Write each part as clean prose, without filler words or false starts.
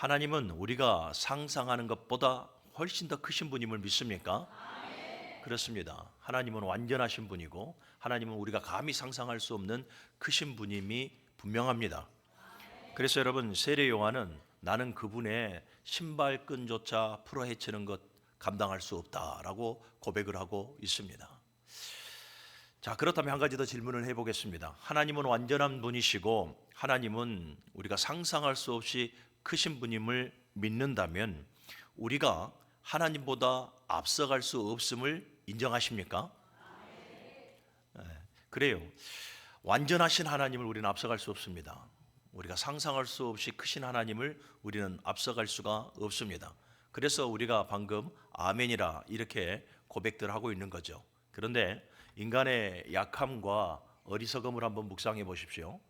하나님은 우리가 상상하는 것보다 훨씬 더 크신 분임을 믿습니까? 그렇습니다. 하나님은 완전하신 분이고 하나님은 우리가 감히 상상할 수 없는 크신 분임이 분명합니다. 그래서 여러분, 세례 요한은 나는 그분의 신발끈조차 풀어 헤치는 것 감당할 수 없다라고 고백을 하고 있습니다. 자, 그렇다면 한 가지 더 질문을 해보겠습니다. 하나님은 완전한 분이시고 하나님은 우리가 상상할 수 없이 크신 분임을 믿는다면 우리가 하나님보다 앞서갈 수 없음을 인정하십니까? 네, 그래요. 완전하신 하나님을 우리는 앞서갈 수 없습니다. 우리가 상상할 수 없이 크신 하나님을 우리는 앞서갈 수가 없습니다. 그래서 우리가 방금 아멘이라 이렇게 고백들 하고 있는 거죠. 그런데 인간의 약함과 어리석음을 한번 묵상해 보십시오.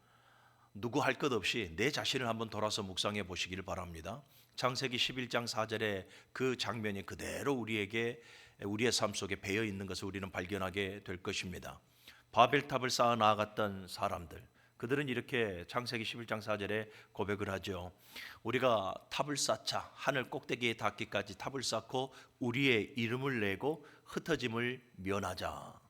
누구 할 것 없이 내 자신을 한번 돌아서 묵상해 보시기를 바랍니다. 창세기 11장 4절에 그 장면이 그대로 우리의 삶 속에 배어 있는 것을 우리는 발견하게 될 것입니다. 바벨탑을 쌓아 나아갔던 사람들, 그들은 이렇게 창세기 11장 4절에 고백을 하죠. 우리가 탑을 쌓자, 하늘 꼭대기에 닿기까지 탑을 쌓고 우리의 이름을 내고 흩어짐을 면하자.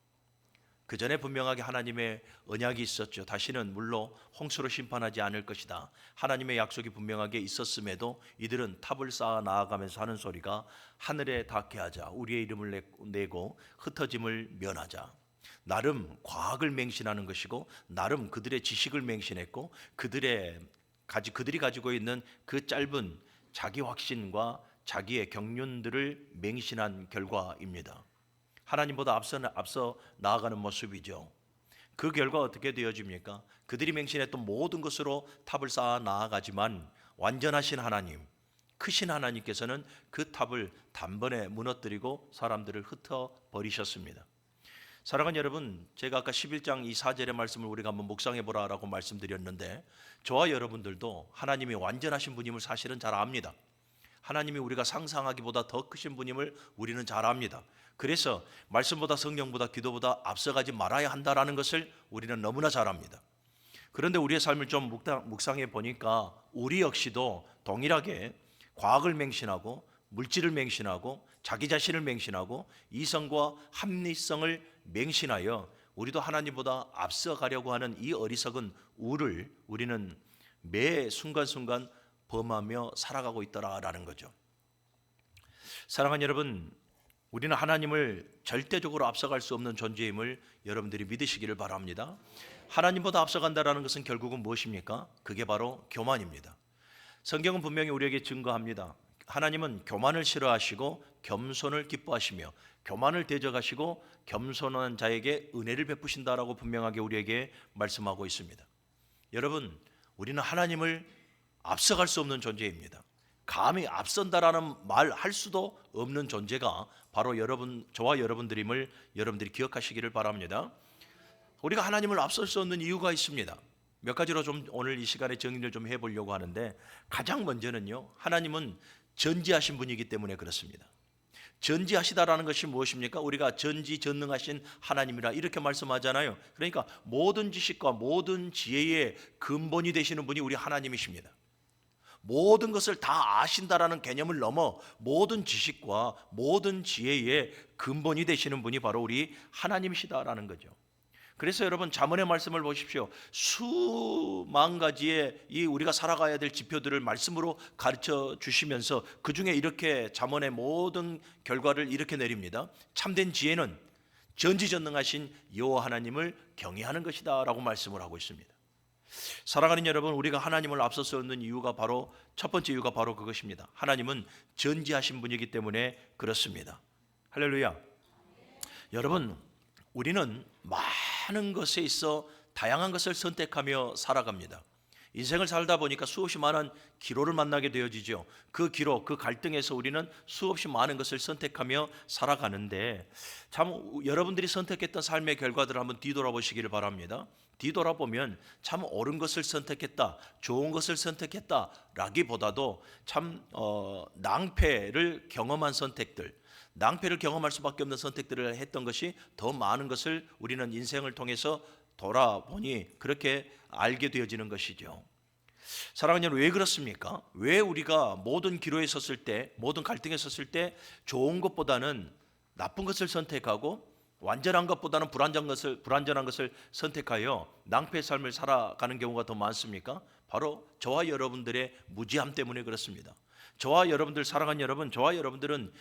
그 전에 분명하게 하나님의 언약이 있었죠. 다시는 물로 홍수로 심판하지 않을 것이다. 하나님의 약속이 분명하게 있었음에도 이들은 탑을 쌓아 나아가면서 하는 소리가 하늘에 닿게 하자, 우리의 이름을 내고 흩어짐을 면하자. 나름 과학을 맹신하는 것이고 나름 그들의 지식을 맹신했고 그들이 가지고 있는 그 짧은 자기 확신과 자기의 경륜들을 맹신한 결과입니다. 하나님보다 앞서 나아가는 모습이죠. 그 결과 어떻게 되어집니까? 그들이 맹신했던 모든 것으로 탑을 쌓아 나아가지만 완전하신 하나님, 크신 하나님께서는 그 탑을 단번에 무너뜨리고 사람들을 흩어버리셨습니다. 사랑하는 여러분, 제가 아까 11장 이 4절의 말씀을 우리가 한번 묵상해 보라라고 말씀드렸는데 저와 여러분들도 하나님이 완전하신 분임을 사실은 잘 압니다. 하나님이 우리가 상상하기보다 더 크신 분임을 우리는 잘 압니다. 그래서 말씀보다 성령보다 기도보다 앞서가지 말아야 한다라는 것을 우리는 너무나 잘 압니다. 그런데 우리의 삶을 좀 묵상해 보니까 우리 역시도 동일하게 과학을 맹신하고 물질을 맹신하고 자기 자신을 맹신하고 이성과 합리성을 맹신하여 우리도 하나님보다 앞서가려고 하는 이 어리석은 우를 우리는 매 순간순간 범하며 살아가고 있더라라는 거죠. 사랑하는 여러분, 우리는 하나님을 절대적으로 앞서갈 수 없는 존재임을 여러분들이 믿으시기를 바랍니다. 하나님보다 앞서간다라는 것은 결국은 무엇입니까? 그게 바로 교만입니다. 성경은 분명히 우리에게 증거합니다. 하나님은 교만을 싫어하시고 겸손을 기뻐하시며 교만을 대적하시고 겸손한 자에게 은혜를 베푸신다라고 분명하게 우리에게 말씀하고 있습니다. 여러분, 우리는 하나님을 앞서갈 수 없는 존재입니다. 감히 앞선다라는 말 할 수도 없는 존재가 바로 저와 여러분들임을 여러분들이 기억하시기를 바랍니다. 우리가 하나님을 앞설 수 없는 이유가 있습니다. 몇 가지로 좀 오늘 이 시간에 정리를 좀 해보려고 하는데 가장 먼저는요, 하나님은 전지하신 분이기 때문에 그렇습니다. 전지하시다라는 것이 무엇입니까? 우리가 전지전능하신 하나님이라 이렇게 말씀하잖아요. 그러니까 모든 지식과 모든 지혜의 근본이 되시는 분이 우리 하나님이십니다. 모든 것을 다 아신다라는 개념을 넘어 모든 지식과 모든 지혜의 근본이 되시는 분이 바로 우리 하나님이시다라는 거죠. 그래서 여러분, 잠언의 말씀을 보십시오. 수만 가지의 이 우리가 살아가야 될 지표들을 말씀으로 가르쳐 주시면서 그 중에 이렇게 잠언의 모든 결과를 이렇게 내립니다. 참된 지혜는 전지전능하신 여호와 하나님을 경외하는 것이다라고 말씀을 하고 있습니다. 사랑하는 여러분, 우리가 하나님을 앞서서 얻는 이유가 바로 첫 번째 이유가 바로 그것입니다. 하나님은 전지하신 분이기 때문에 그렇습니다. 할렐루야. 여러분, 우리는 많은 것에 있어 다양한 것을 선택하며 살아갑니다. 인생을 살다 보니까 수없이 많은 기로를 만나게 되어지죠. 그 기로, 그 갈등에서 우리는 수없이 많은 것을 선택하며 살아가는데 참 여러분들이 선택했던 삶의 결과들을 한번 뒤돌아보시기를 바랍니다. 뒤돌아보면 참 옳은 것을 선택했다, 좋은 것을 선택했다 라기보다도 참 낭패를 경험한 선택들, 낭패를 경험할 수밖에 없는 선택들을 했던 것이 더 많은 것을 우리는 인생을 통해서 돌아보니 그렇게 알게 되어지는 것이죠. 사랑하는 여러분, 왜 그렇습니까? 왜 우리가 모든 기로에 섰을 때, 모든 갈등에 섰을 때 좋은 것보다는 나쁜 것을 선택하고 완전한 것보다는 불완전한 것을 선택하여 낭패의 삶을 살아가는 경우가 더 많습니까? 바로 저와 여러분들의 무지함 때문에 그렇습니다. 저와 여러분들, 사랑하는 여러분, 저와 여러분들은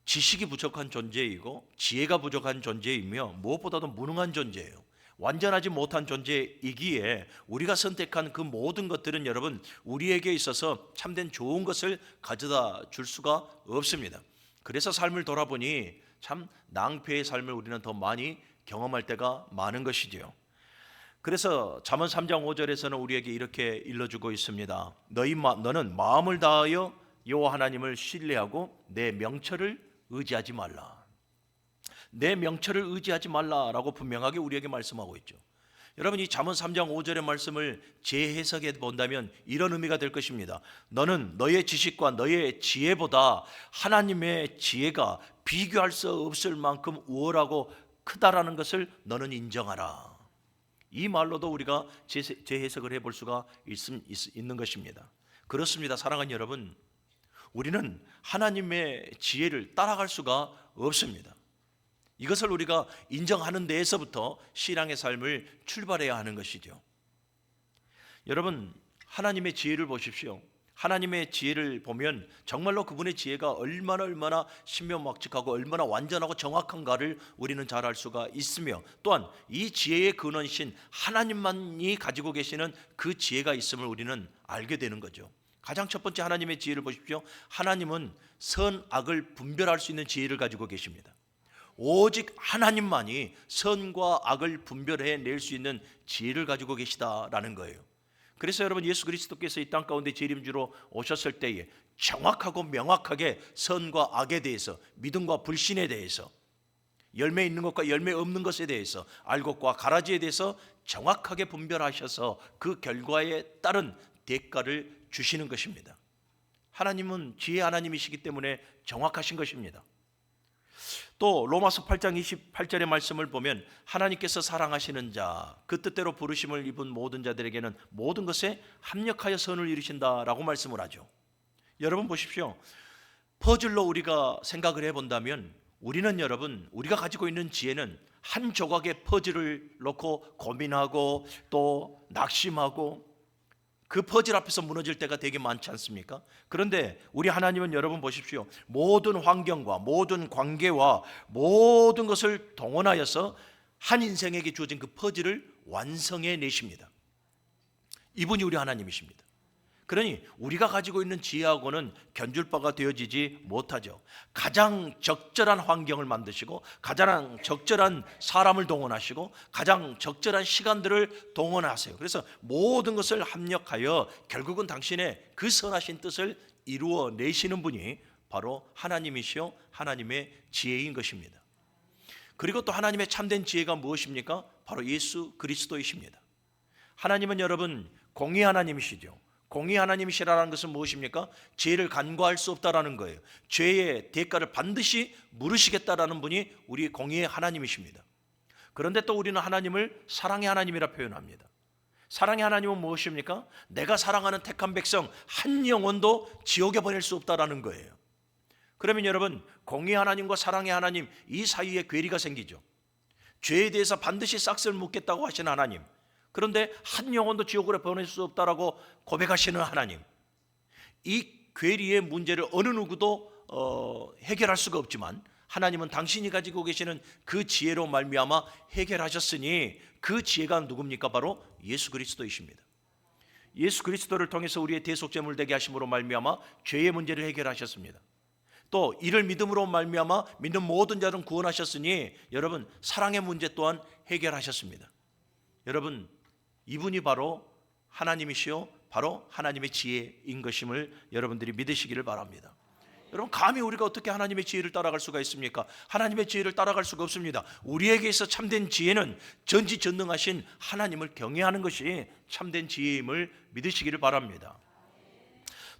지식이 부족한 존재이고 지혜가 부족한 존재이며 무엇보다도 무능한 존재예요. 완전하지 못한 존재이기에 우리가 선택한 그 모든 것들은 여러분 우리에게 있어서 참된 좋은 것을 가져다 줄 수가 없습니다. 그래서 삶을 돌아보니 참 낭패의 삶을 우리는 더 많이 경험할 때가 많은 것이지요. 그래서 잠언 3장 5절에서는 우리에게 이렇게 일러주고 있습니다. 너는 마음을 다하여 여호와 하나님을 신뢰하고 내 명철을 의지하지 말라. 내 명철을 의지하지 말라라고 분명하게 우리에게 말씀하고 있죠. 여러분, 이 잠언 3장 5절의 말씀을 재해석해 본다면 이런 의미가 될 것입니다. 너는 너의 지식과 너의 지혜보다 하나님의 지혜가 비교할 수 없을 만큼 우월하고 크다라는 것을 너는 인정하라. 이 말로도 우리가 재해석을 해볼 수가 있는 것입니다. 그렇습니다. 사랑하는 여러분, 우리는 하나님의 지혜를 따라갈 수가 없습니다. 이것을 우리가 인정하는 데에서부터 신앙의 삶을 출발해야 하는 것이죠. 여러분, 하나님의 지혜를 보십시오. 하나님의 지혜를 보면 정말로 그분의 지혜가 얼마나 신명막측하고 얼마나 완전하고 정확한가를 우리는 잘 알 수가 있으며, 또한 이 지혜의 근원이신 하나님만이 가지고 계시는 그 지혜가 있음을 우리는 알게 되는 거죠. 가장 첫 번째 하나님의 지혜를 보십시오. 하나님은 선악을 분별할 수 있는 지혜를 가지고 계십니다. 오직 하나님만이 선과 악을 분별해낼 수 있는 지혜를 가지고 계시다라는 거예요. 그래서 여러분, 예수 그리스도께서 이 땅 가운데 재림주로 오셨을 때에 정확하고 명확하게 선과 악에 대해서, 믿음과 불신에 대해서, 열매 있는 것과 열매 없는 것에 대해서, 알곡과 가라지에 대해서 정확하게 분별하셔서 그 결과에 따른 대가를 주시는 것입니다. 하나님은 지혜 하나님이시기 때문에 정확하신 것입니다. 또 로마서 8장 28절의 말씀을 보면 하나님께서 사랑하시는 자, 그 뜻대로 부르심을 입은 모든 자들에게는 모든 것에 합력하여 선을 이루신다라고 말씀을 하죠. 여러분 보십시오. 퍼즐로 우리가 생각을 해본다면 우리는, 여러분, 우리가 가지고 있는 지혜는 한 조각의 퍼즐을 놓고 고민하고 또 낙심하고 그 퍼즐 앞에서 무너질 때가 되게 많지 않습니까? 그런데 우리 하나님은, 여러분 보십시오, 모든 환경과 모든 관계와 모든 것을 동원하여서 한 인생에게 주어진 그 퍼즐을 완성해 내십니다. 이분이 우리 하나님이십니다. 그러니 우리가 가지고 있는 지혜하고는 견줄 바가 되어지지 못하죠. 가장 적절한 환경을 만드시고 가장 적절한 사람을 동원하시고 가장 적절한 시간들을 동원하세요. 그래서 모든 것을 합력하여 결국은 당신의 그 선하신 뜻을 이루어 내시는 분이 바로 하나님이시요 하나님의 지혜인 것입니다. 그리고 또 하나님의 참된 지혜가 무엇입니까? 바로 예수 그리스도이십니다. 하나님은, 여러분, 공의 하나님이시죠. 공의 하나님이시라는 것은 무엇입니까? 죄를 간과할 수 없다라는 거예요. 죄의 대가를 반드시 물으시겠다라는 분이 우리 공의의 하나님이십니다. 그런데 또 우리는 하나님을 사랑의 하나님이라 표현합니다. 사랑의 하나님은 무엇입니까? 내가 사랑하는 택한 백성 한 영혼도 지옥에 보낼 수 없다라는 거예요. 그러면 여러분, 공의 하나님과 사랑의 하나님, 이 사이에 괴리가 생기죠. 죄에 대해서 반드시 싹쓸 묻겠다고 하시는 하나님, 그런데 한 영혼도 지옥으로 보낼 수 없다라고 고백하시는 하나님, 이 괴리의 문제를 어느 누구도 해결할 수가 없지만 하나님은 당신이 가지고 계시는 그 지혜로 말미암아 해결하셨으니 그 지혜가 누굽니까? 바로 예수 그리스도이십니다. 예수 그리스도를 통해서 우리의 대속제물 되게 하심으로 말미암아 죄의 문제를 해결하셨습니다. 또 이를 믿음으로 말미암아 믿는 모든 자는 구원하셨으니 여러분, 사랑의 문제 또한 해결하셨습니다. 여러분, 이분이 바로 하나님이시요 바로 하나님의 지혜인 것임을 여러분들이 믿으시기를 바랍니다. 여러분, 감히 우리가 어떻게 하나님의 지혜를 따라갈 수가 있습니까? 하나님의 지혜를 따라갈 수가 없습니다. 우리에게 있어 참된 지혜는 전지전능하신 하나님을 경외하는 것이 참된 지혜임을 믿으시기를 바랍니다.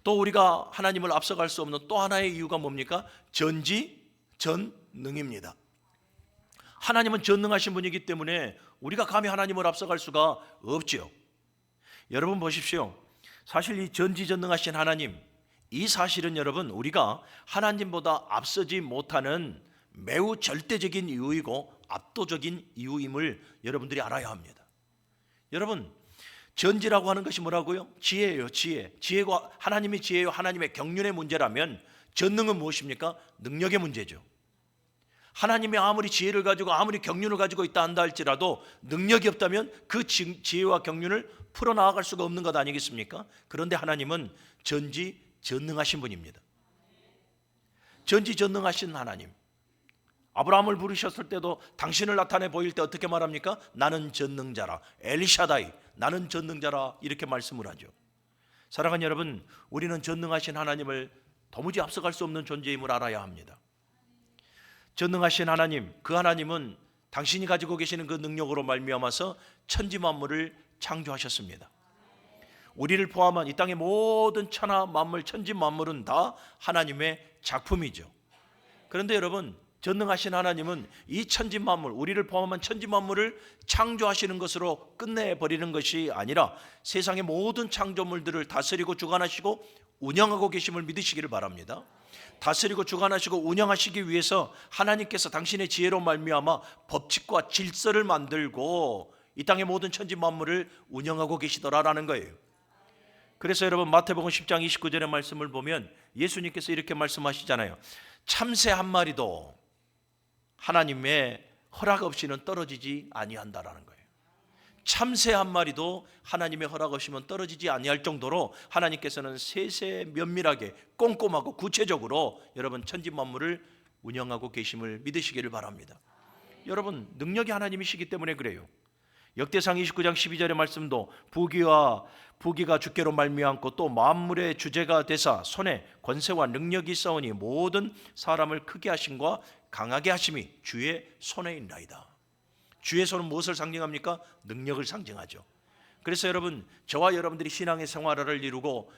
또 우리가 하나님을 앞서갈 수 없는 또 하나의 이유가 뭡니까? 전지전능입니다. 하나님은 전능하신 분이기 때문에 우리가 감히 하나님을 앞서갈 수가 없지요. 여러분 보십시오. 사실 이 전지전능하신 하나님, 이 사실은 여러분 우리가 하나님보다 앞서지 못하는 매우 절대적인 이유이고 압도적인 이유임을 여러분들이 알아야 합니다. 여러분, 전지라고 하는 것이 뭐라고요? 지혜예요. 지혜가 하나님의 지혜요, 하나님의 경륜의 문제라면 전능은 무엇입니까? 능력의 문제죠. 하나님이 아무리 지혜를 가지고 아무리 경륜을 가지고 있다 한다 할지라도 능력이 없다면 그 지혜와 경륜을 풀어나갈 수가 없는 것 아니겠습니까? 그런데 하나님은 전지전능하신 분입니다. 전지전능하신 하나님, 아브라함을 부르셨을 때도 당신을 나타내 보일 때 어떻게 말합니까? 나는 전능자라, 엘샤다이, 나는 전능자라, 이렇게 말씀을 하죠. 사랑하는 여러분, 우리는 전능하신 하나님을 도무지 앞서갈 수 없는 존재임을 알아야 합니다. 전능하신 하나님, 그 하나님은 당신이 가지고 계시는 그 능력으로 말미암아서 천지 만물을 창조하셨습니다. 우리를 포함한 이 땅의 모든 천하 만물, 천지 만물은 다 하나님의 작품이죠. 그런데 여러분, 전능하신 하나님은 이 천지 만물, 우리를 포함한 천지 만물을 창조하시는 것으로 끝내버리는 것이 아니라 세상의 모든 창조물들을 다스리고 주관하시고 운영하고 계심을 믿으시기를 바랍니다. 다스리고 주관하시고 운영하시기 위해서 하나님께서 당신의 지혜로 말미암아 법칙과 질서를 만들고 이 땅의 모든 천지 만물을 운영하고 계시더라라는 거예요. 그래서 여러분, 마태복음 10장 29절의 말씀을 보면 예수님께서 이렇게 말씀하시잖아요. 참새 한 마리도 하나님의 허락 없이는 떨어지지 아니한다라는 거예요. 참새 한 마리도 하나님의 허락 없이는 떨어지지 아니할 정도로 하나님께서는 세세 면밀하게 꼼꼼하고 구체적으로 여러분 천지 만물을 운영하고 계심을 믿으시기를 바랍니다. 여러분, 능력이 하나님이시기 때문에 그래요. 역대상 29장 12절의 말씀도 부귀가 주께로 말미암고 또 만물의 주제가 되사 손에 권세와 능력이 있사오니 모든 사람을 크게 하심과 강하게 하심이 주의 손에 있나이다. 주의 손은 무엇을 상징합니까? 능력을 상징하죠. 그래서 여러분, 저와 여러분들이 신앙의 생활을 이루고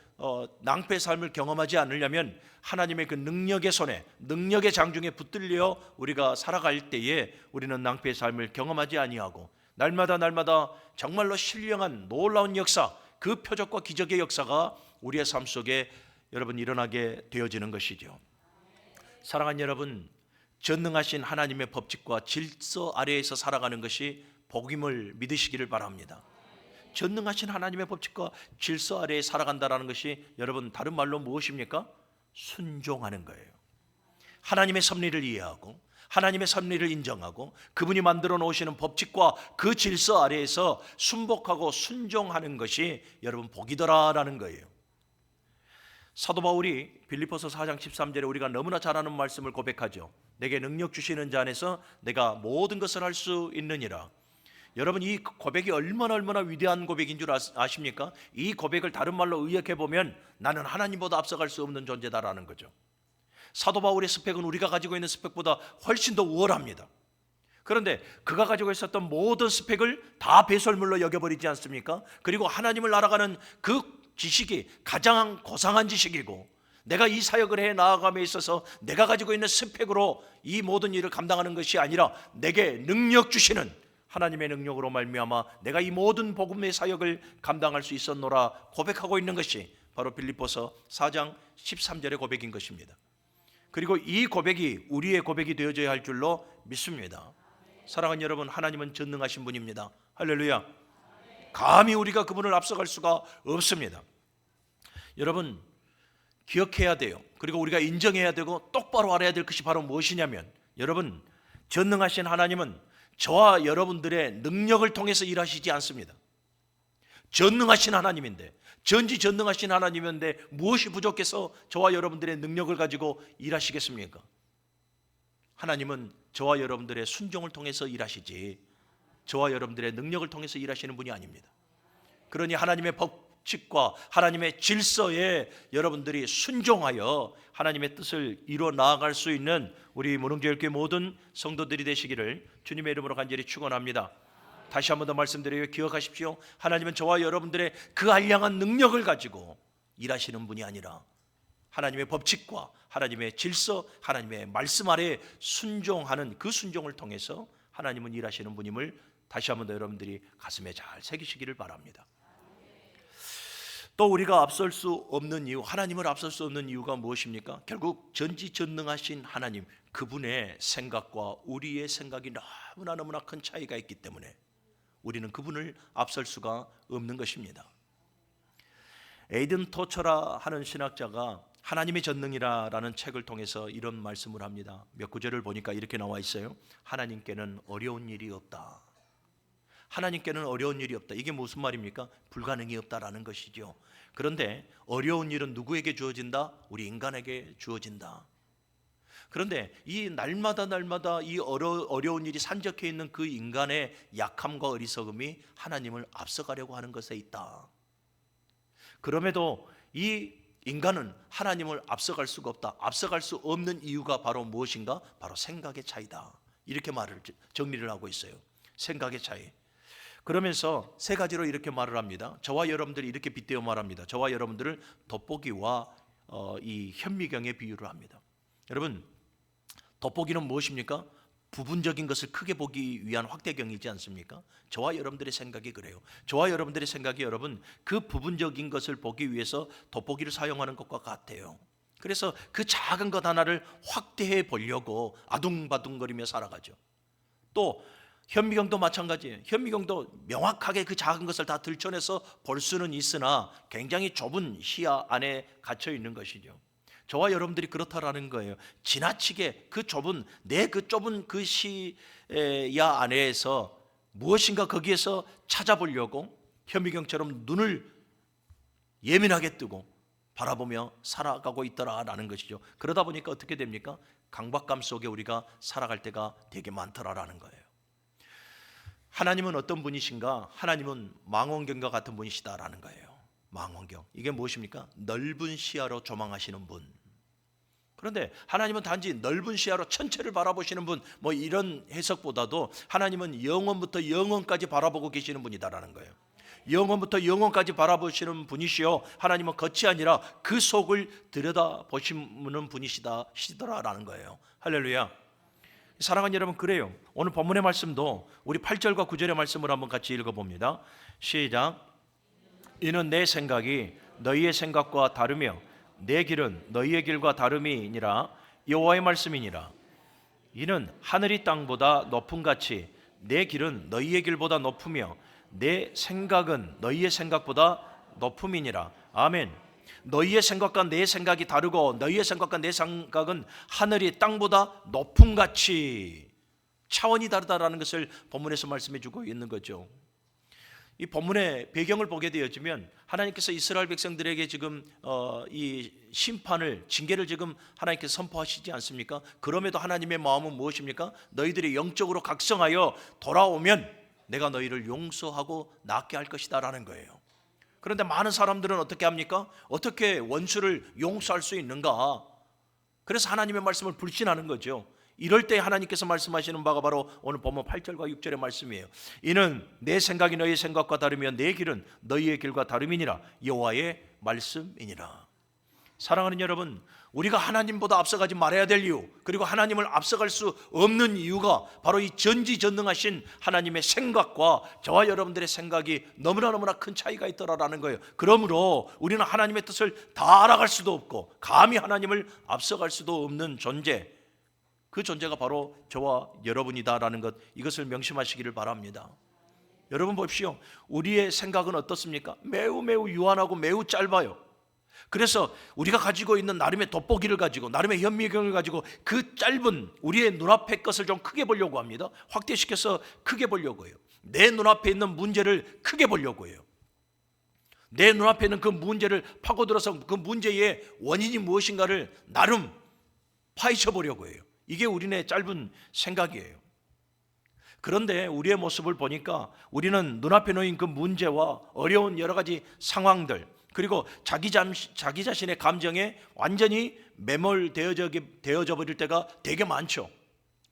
낭패의 삶을 경험하지 않으려면 하나님의 그 능력의 손에, 능력의 장중에 붙들려 우리가 살아갈 때에 우리는 낭패의 삶을 경험하지 아니하고 날마다 정말로 신령한 놀라운 역사, 그 표적과 기적의 역사가 우리의 삶 속에 여러분 일어나게 되어지는 것이죠. 사랑하는 여러분, 전능하신 하나님의 법칙과 질서 아래에서 살아가는 것이 복임을 믿으시기를 바랍니다. 전능하신 하나님의 법칙과 질서 아래에 살아간다는 것이 여러분 다른 말로 무엇입니까? 순종하는 거예요. 하나님의 섭리를 이해하고 하나님의 섭리를 인정하고 그분이 만들어 놓으시는 법칙과 그 질서 아래에서 순복하고 순종하는 것이 여러분 복이더라라는 거예요. 사도 바울이 빌립보서 4장 13절에 우리가 너무나 잘 아는 말씀을 고백하죠. 내게 능력 주시는 자 안에서 내가 모든 것을 할 수 있느니라. 여러분, 이 고백이 얼마나 위대한 고백인 줄 아십니까? 이 고백을 다른 말로 의역해 보면 나는 하나님보다 앞서갈 수 없는 존재다라는 거죠. 사도 바울의 스펙은 우리가 가지고 있는 스펙보다 훨씬 더 우월합니다. 그런데 그가 가지고 있었던 모든 스펙을 다 배설물로 여겨버리지 않습니까? 그리고 하나님을 알아가는 그 지식이 가장 고상한 지식이고 내가 이 사역을 해 나아감에 있어서 내가 가지고 있는 스펙으로 이 모든 일을 감당하는 것이 아니라 내게 능력 주시는 하나님의 능력으로 말미암아 내가 이 모든 복음의 사역을 감당할 수 있었노라 고백하고 있는 것이 바로 빌립보서 4장 13절의 고백인 것입니다. 그리고 이 고백이 우리의 고백이 되어져야 할 줄로 믿습니다. 사랑하는 여러분, 하나님은 전능하신 분입니다. 할렐루야. 감히 우리가 그분을 앞서갈 수가 없습니다. 여러분, 기억해야 돼요. 그리고 우리가 인정해야 되고 똑바로 알아야 될 것이 바로 무엇이냐면 여러분, 전능하신 하나님은 저와 여러분들의 능력을 통해서 일하시지 않습니다. 전능하신 하나님인데, 전지전능하신 하나님인데 무엇이 부족해서 저와 여러분들의 능력을 가지고 일하시겠습니까? 하나님은 저와 여러분들의 순종을 통해서 일하시지 저와 여러분들의 능력을 통해서 일하시는 분이 아닙니다. 그러니 하나님의 법칙과 하나님의 질서에 여러분들이 순종하여 하나님의 뜻을 이루어 나아갈 수 있는 우리 무릉교회교회 모든 성도들이 되시기를 주님의 이름으로 간절히 축원합니다. 다시 한 번 더 말씀드려요. 기억하십시오. 하나님은 저와 여러분들의 그 알량한 능력을 가지고 일하시는 분이 아니라 하나님의 법칙과 하나님의 질서, 하나님의 말씀 아래에 순종하는 그 순종을 통해서 하나님은 일하시는 분임을 다시 한 번 더 여러분들이 가슴에 잘 새기시기를 바랍니다. 또 우리가 앞설 수 없는 이유, 하나님을 앞설 수 없는 이유가 무엇입니까? 결국 전지전능하신 하나님, 그분의 생각과 우리의 생각이 너무나 큰 차이가 있기 때문에 우리는 그분을 앞설 수가 없는 것입니다. 에이든 토처라 하는 신학자가 하나님의 전능이라는 책을 통해서 이런 말씀을 합니다. 몇 구절을 보니까 이렇게 나와 있어요. 하나님께는 어려운 일이 없다. 하나님께는 어려운 일이 없다. 이게 무슨 말입니까? 불가능이 없다라는 것이죠. 그런데 어려운 일은 누구에게 주어진다? 우리 인간에게 주어진다. 그런데 이 날마다 이 어려운 일이 산적해 있는 그 인간의 약함과 어리석음이 하나님을 앞서가려고 하는 것에 있다. 그럼에도 이 인간은 하나님을 앞서갈 수가 없다. 앞서갈 수 없는 이유가 바로 무엇인가? 바로 생각의 차이다. 이렇게 정리를 하고 있어요. 생각의 차이. 그러면서 세 가지로 이렇게 말을 합니다. 저와 여러분들이 이렇게 빗대어 말합니다. 저와 여러분들을 돋보기와 이 현미경에 비유를 합니다. 여러분, 돋보기는 무엇입니까? 부분적인 것을 크게 보기 위한 확대경이지 않습니까? 저와 여러분들의 생각이 그래요. 저와 여러분들의 생각이 여러분 그 부분적인 것을 보기 위해서 돋보기를 사용하는 것과 같아요. 그래서 그 작은 것 하나를 확대해 보려고 아둥바둥거리며 살아가죠. 또 현미경도 마찬가지예요. 현미경도 명확하게 그 작은 것을 다 들춰내서 볼 수는 있으나 굉장히 좁은 시야 안에 갇혀 있는 것이죠. 저와 여러분들이 그렇다라는 거예요. 지나치게 그 좁은 그 시야 안에서 무엇인가 거기에서 찾아보려고 현미경처럼 눈을 예민하게 뜨고 바라보며 살아가고 있더라라는 것이죠. 그러다 보니까 어떻게 됩니까? 강박감 속에 우리가 살아갈 때가 되게 많더라라는 거예요. 하나님은 어떤 분이신가? 하나님은 망원경과 같은 분이시다라는 거예요. 망원경. 이게 무엇입니까? 넓은 시야로 조망하시는 분. 그런데 하나님은 단지 넓은 시야로 전체를 바라보시는 분, 뭐 이런 해석보다도 하나님은 영원부터 영원까지 바라보고 계시는 분이다라는 거예요. 영원부터 영원까지 바라보시는 분이시요, 하나님은 겉이 아니라 그 속을 들여다보시는 분이시더라라는 거예요. 할렐루야. 사랑하는 여러분, 그래요. 오늘 본문의 말씀도 우리 8절과 9절의 말씀을 한번 같이 읽어봅니다. 시작. 이는 내 생각이 너희의 생각과 다르며 내 길은 너희의 길과 다름이니라. 여호와의 말씀이니라. 이는 하늘이 땅보다 높음같이 내 길은 너희의 길보다 높으며 내 생각은 너희의 생각보다 높음이니라. 아멘. 너희의 생각과 내 생각이 다르고 너희의 생각과 내 생각은 하늘이 땅보다 높음같이 차원이 다르다라는 것을 본문에서 말씀해 주고 있는 거죠. 이 본문의 배경을 보게 되어지면 하나님께서 이스라엘 백성들에게 지금 이 심판을, 징계를 지금 하나님께서 선포하시지 않습니까? 그럼에도 하나님의 마음은 무엇입니까? 너희들이 영적으로 각성하여 돌아오면 내가 너희를 용서하고 낫게 할 것이다 라는 거예요. 그런데 많은 사람들은 어떻게 합니까? 어떻게 원수를 용서할 수 있는가? 그래서 하나님의 말씀을 불신하는 거죠. 이럴 때 하나님께서 말씀하시는 바가 바로 오늘 본문 8절과 6절의 말씀이에요. 이는 내 생각이 너희의 생각과 다르며 내 길은 너희의 길과 다름이니라. 여호와의 말씀이니라. 사랑하는 여러분, 우리가 하나님보다 앞서가지 말아야 될 이유, 그리고 하나님을 앞서갈 수 없는 이유가 바로 이 전지전능하신 하나님의 생각과 저와 여러분들의 생각이 너무나 큰 차이가 있더라라는 거예요. 그러므로 우리는 하나님의 뜻을 다 알아갈 수도 없고 감히 하나님을 앞서갈 수도 없는 존재, 그 존재가 바로 저와 여러분이다라는 것, 이것을 명심하시기를 바랍니다. 여러분 보십시오. 우리의 생각은 어떻습니까? 매우 유한하고 매우 짧아요. 그래서 우리가 가지고 있는 나름의 돋보기를 가지고, 나름의 현미경을 가지고 그 짧은 우리의 눈앞의 것을 좀 크게 보려고 합니다. 확대시켜서 크게 보려고 해요. 내 눈앞에 있는 문제를 크게 보려고 해요. 내 눈앞에 있는 그 문제를 파고들어서 그 문제의 원인이 무엇인가를 나름 파헤쳐 보려고 해요. 이게 우리의 짧은 생각이에요. 그런데 우리의 모습을 보니까 우리는 눈앞에 놓인 그 문제와 어려운 여러 가지 상황들, 그리고 자기 자신의 감정에 완전히 매몰되어져 버릴 때가 되게 많죠.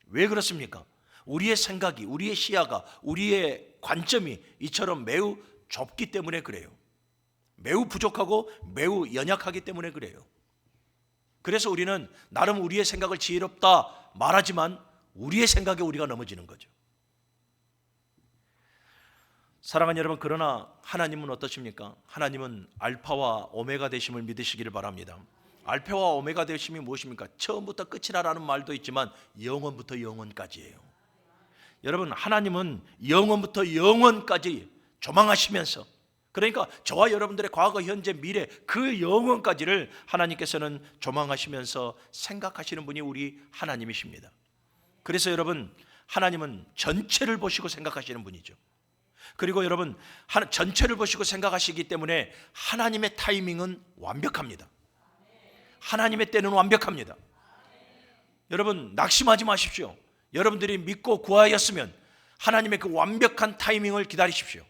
왜 그렇습니까? 우리의 생각이, 우리의 시야가, 우리의 관점이 이처럼 매우 좁기 때문에 그래요. 매우 부족하고 매우 연약하기 때문에 그래요. 그래서 우리는 나름 우리의 생각을 지혜롭다 말하지만 우리의 생각에 우리가 넘어지는 거죠. 사랑하는 여러분, 그러나 하나님은 어떠십니까? 하나님은 알파와 오메가 되심을 믿으시기를 바랍니다. 알파와 오메가 되심이 무엇입니까? 처음부터 끝이라는 말도 있지만 영원부터 영원까지예요. 여러분, 하나님은 영원부터 영원까지 조망하시면서, 그러니까 저와 여러분들의 과거, 현재, 미래 그 영원까지를 하나님께서는 조망하시면서 생각하시는 분이 우리 하나님이십니다. 그래서 여러분, 하나님은 전체를 보시고 생각하시는 분이죠. 그리고 여러분, 전체를 보시고 생각하시기 때문에 하나님의 타이밍은 완벽합니다. 하나님의 때는 완벽합니다. 여러분, 낙심하지 마십시오. 여러분들이 믿고 구하였으면 하나님의 그 완벽한 타이밍을 기다리십시오.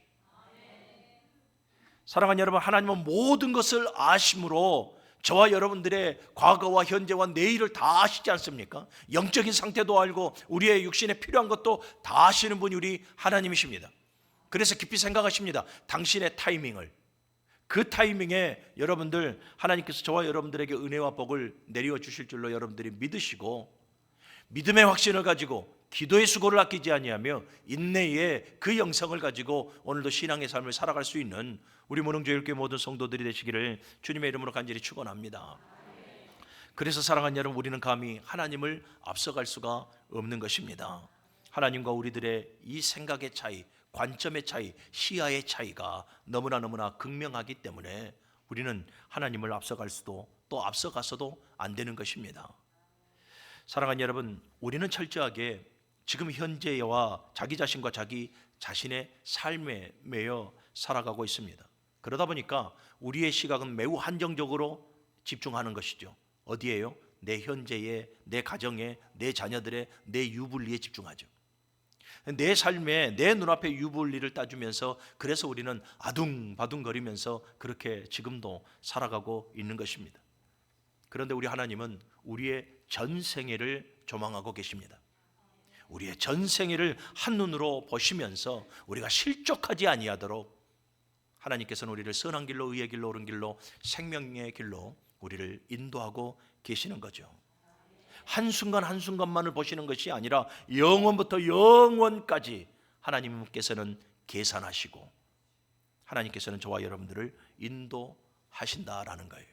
사랑하는 여러분, 하나님은 모든 것을 아심으로 저와 여러분들의 과거와 현재와 내일을 다 아시지 않습니까? 영적인 상태도 알고 우리의 육신에 필요한 것도 다 아시는 분이 우리 하나님이십니다. 그래서 깊이 생각하십니다. 당신의 타이밍을, 그 타이밍에 여러분들, 하나님께서 저와 여러분들에게 은혜와 복을 내려 주실 줄로 여러분들이 믿으시고, 믿음의 확신을 가지고 기도의 수고를 아끼지 아니하며 인내의 그 영성을 가지고 오늘도 신앙의 삶을 살아갈 수 있는 우리 문흥교회교회 모든 성도들이 되시기를 주님의 이름으로 간절히 축원합니다. 그래서 사랑하는 여러분, 우리는 감히 하나님을 앞서갈 수가 없는 것입니다. 하나님과 우리들의 이 생각의 차이, 관점의 차이, 시야의 차이가 너무나 극명하기 때문에 우리는 하나님을 앞서갈 수도, 또 앞서가서도 안 되는 것입니다. 사랑하는 여러분, 우리는 철저하게 지금 현재와 자기 자신과 자기 자신의 삶에 매여 살아가고 있습니다. 그러다 보니까 우리의 시각은 매우 한정적으로 집중하는 것이죠. 어디에요? 내 현재에, 내 가정에, 내 자녀들의, 내 유불리에 집중하죠. 내 삶에 내 눈앞에 유불리를 따주면서, 그래서 우리는 아둥바둥거리면서 그렇게 지금도 살아가고 있는 것입니다. 그런데 우리 하나님은 우리의 전생애를 조망하고 계십니다. 우리의 전생애를 한눈으로 보시면서 우리가 실족하지 아니하도록 하나님께서는 우리를 선한 길로, 의의 길로, 옳은 길로, 생명의 길로 우리를 인도하고 계시는 거죠. 한순간 한순간만을 보시는 것이 아니라 영원부터 영원까지 하나님께서는 계산하시고 하나님께서는 저와 여러분들을 인도하신다라는 거예요.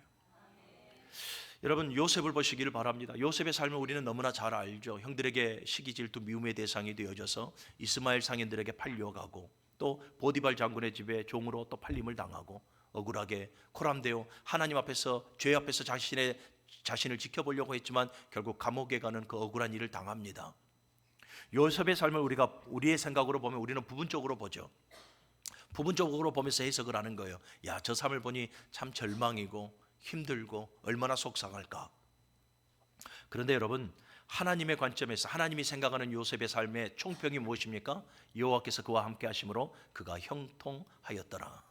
여러분, 요셉을 보시기를 바랍니다. 요셉의 삶을 우리는 너무나 잘 알죠. 형들에게 시기 질투 미움의 대상이 되어져서 이스마엘 상인들에게 팔려가고, 또 보디발 장군의 집에 종으로 또 팔림을 당하고, 억울하게 코람되어 하나님 앞에서, 죄 앞에서 자신을 지켜보려고 했지만 결국 감옥에 가는 그 억울한 일을 당합니다. 요셉의 삶을 우리가 우리의 생각으로 보면 우리는 부분적으로 보죠. 부분적으로 보면서 해석을 하는 거예요. 야, 저 삶을 보니 참 절망이고 힘들고 얼마나 속상할까. 그런데 여러분, 하나님의 관점에서 하나님이 생각하는 요셉의 삶의 총평이 무엇입니까? 여호와께서 그와 함께 하심으로 그가 형통하였더라.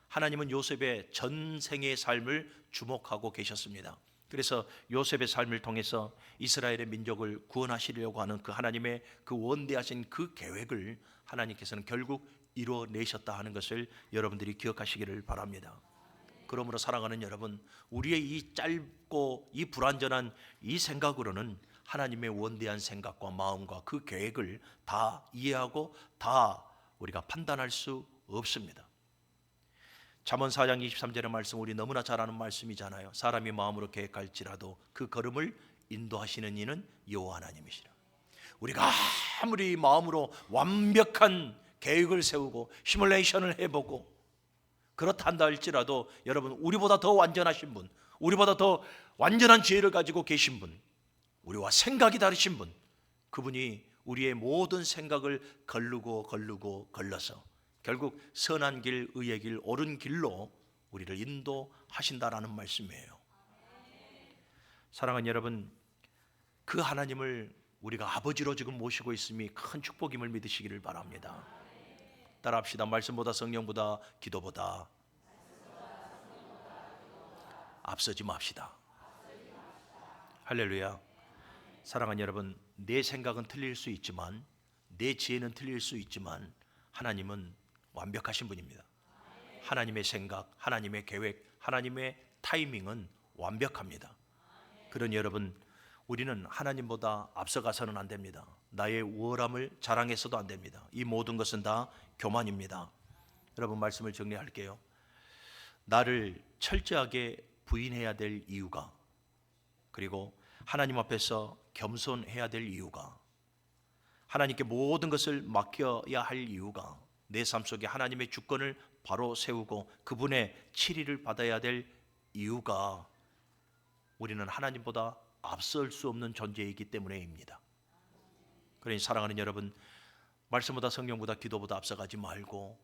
하나님은 요셉의 전생의 삶을 주목하고 계셨습니다. 그래서 요셉의 삶을 통해서 이스라엘의 민족을 구원하시려고 하는 그 하나님의 그 원대하신 그 계획을 하나님께서는 결국 이루어내셨다 하는 것을 여러분들이 기억하시기를 바랍니다. 그러므로 사랑하는 여러분, 우리의 이 짧고 이 불완전한 이 생각으로는 하나님의 원대한 생각과 마음과 그 계획을 다 이해하고 다 우리가 판단할 수 없습니다. 잠언 4장 23절의 말씀, 우리 너무나 잘 아는 말씀이잖아요. 사람이 마음으로 계획할지라도 그 걸음을 인도하시는 이는 여호와 하나님이시라. 우리가 아무리 마음으로 완벽한 계획을 세우고 시뮬레이션을 해보고 그렇다 한다 할지라도 여러분, 우리보다 더 완전하신 분, 우리보다 더 완전한 지혜를 가지고 계신 분, 우리와 생각이 다르신 분, 그분이 우리의 모든 생각을 걸러서 결국 선한 길, 의의 길, 옳은 길로 우리를 인도하신다라는 말씀이에요. 사랑하는 여러분, 그 하나님을 우리가 아버지로 지금 모시고 있음이 큰 축복임을 믿으시기를 바랍니다. 따라합시다. 말씀보다 성령보다 기도보다 앞서지 맙시다. 할렐루야. 사랑하는 여러분, 내 생각은 틀릴 수 있지만, 내 지혜는 틀릴 수 있지만 하나님은 완벽하신 분입니다. 하나님의 생각, 하나님의 계획, 하나님의 타이밍은 완벽합니다. 그러니 여러분, 우리는 하나님보다 앞서가서는 안 됩니다. 나의 우월함을 자랑해서도 안 됩니다. 이 모든 것은 다 교만입니다. 여러분, 말씀을 정리할게요. 나를 철저하게 부인해야 될 이유가, 그리고 하나님 앞에서 겸손해야 될 이유가, 하나님께 모든 것을 맡겨야 할 이유가, 내 삶 속에 하나님의 주권을 바로 세우고 그분의 치리를 받아야 될 이유가 우리는 하나님보다 앞설 수 없는 존재이기 때문에입니다. 그러니 사랑하는 여러분, 말씀보다 성령보다 기도보다 앞서가지 말고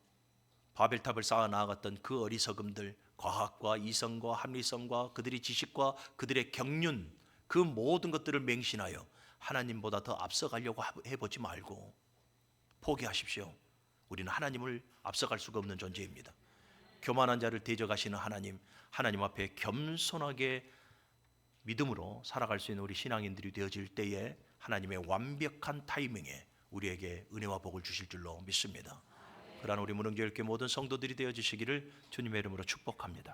바벨탑을 쌓아 나아갔던 그 어리석음들, 과학과 이성과 합리성과 그들의 지식과 그들의 경륜, 그 모든 것들을 맹신하여 하나님보다 더 앞서가려고 해보지 말고 포기하십시오. 우리는 하나님을 앞서갈 수가 없는 존재입니다. 교만한 자를 대적하시는 하나님, 하나님 앞에 겸손하게 믿음으로 살아갈 수 있는 우리 신앙인들이 되어질 때에 하나님의 완벽한 타이밍에 우리에게 은혜와 복을 주실 줄로 믿습니다. 그러한 우리 문흥교회 모든 성도들이 되어주시기를 주님의 이름으로 축복합니다.